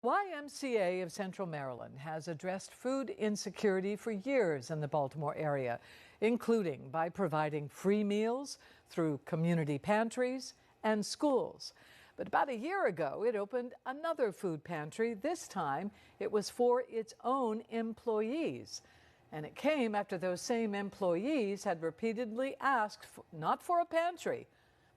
YMCA of Central Maryland has addressed food insecurity for years in the Baltimore area, including by providing free meals through community pantries and schools. But about a year ago, it opened another food pantry. This time, it was for its own employees. And it came after those same employees had repeatedly asked not for a pantry,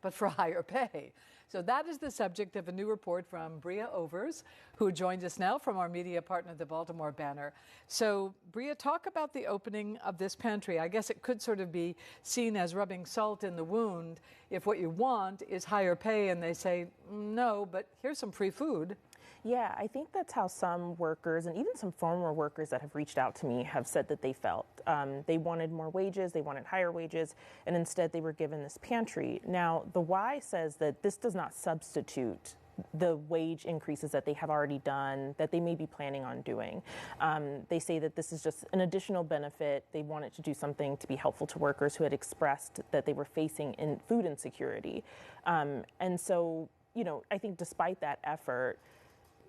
but for higher pay. So that is the subject of a new report from Bria Overs, who joins us now from our media partner, the Baltimore Banner. So, Bria, talk about the opening of this pantry. I guess it could sort of be seen as rubbing salt in the wound if what you want is higher pay and they say, no, but here's some free food. Yeah, I think that's how some workers and even some former workers that have reached out to me have said that they felt. They wanted more wages, they wanted higher wages, and instead they were given this pantry. Now, the Y says that this does not substitute the wage increases that they have already done, that they may be planning on doing. They say that this is just an additional benefit. They wanted to do something to be helpful to workers who had expressed that they were facing food insecurity. And so, you know, I think despite that effort,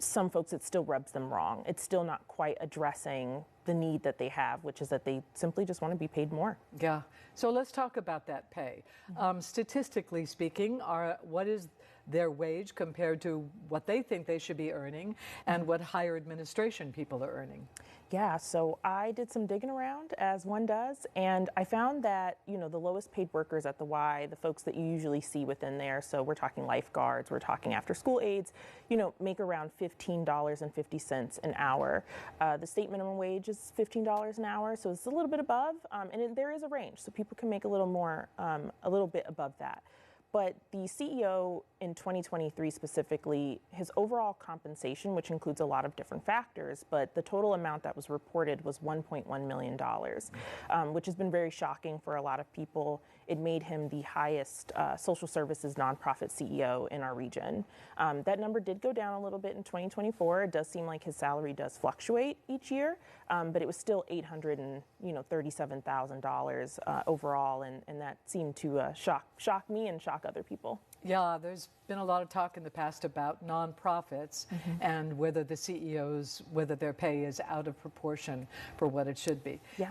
some folks, it still rubs them wrong. It's still not quite addressing the need that they have, which is that they simply just want to be paid more. Yeah. So let's talk about that pay. Statistically speaking, what is their wage compared to what they think they should be earning and what higher administration people are earning? Yeah, so I did some digging around, as one does, and I found that, you know, the lowest paid workers at the Y, the folks that you usually see within there, so we're talking lifeguards, we're talking after school aides, you know, make around $15.50 an hour. The state minimum wage is $15 an hour, so it's a little bit above, and there is a range, so people can make a little more, a little bit above that. But the CEO in 2023 specifically, his overall compensation, which includes a lot of different factors, but the total amount that was reported was $1.1 million, which has been very shocking for a lot of people. It made him the highest social services nonprofit CEO in our region. That number did go down a little bit in 2024. It does seem like his salary does fluctuate each year, but it was still $837,000 overall, and that seemed to shock me and shock other people. Yeah, there's been a lot of talk in the past about nonprofits and whether the CEOs, whether their pay is out of proportion for what it should be. Yeah.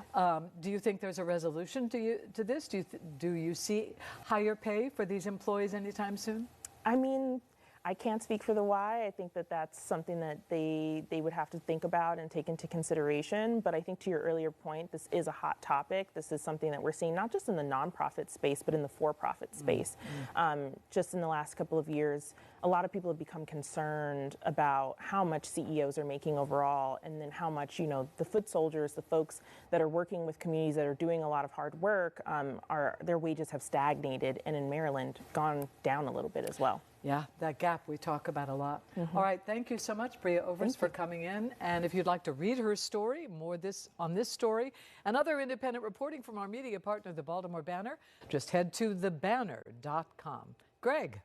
Do you think there's a resolution to this? Do you see higher pay for these employees anytime soon? I mean, I can't speak for the Y. I think that that's something that they would have to think about and take into consideration. But I think to your earlier point, this is a hot topic. This is something that we're seeing not just in the nonprofit space, but in the for-profit space. Just in the last couple of years, a lot of people have become concerned about how much CEOs are making overall, and then how much, you know, the foot soldiers, the folks that are working with communities that are doing a lot of hard work, their wages have stagnated, and in Maryland, gone down a little bit as well. Yeah, that gap we talk about a lot. All right, thank you so much, Bria Overs, for coming in. And if you'd like to read her story, more on this story, and other independent reporting from our media partner, the Baltimore Banner, just head to thebanner.com. Greg.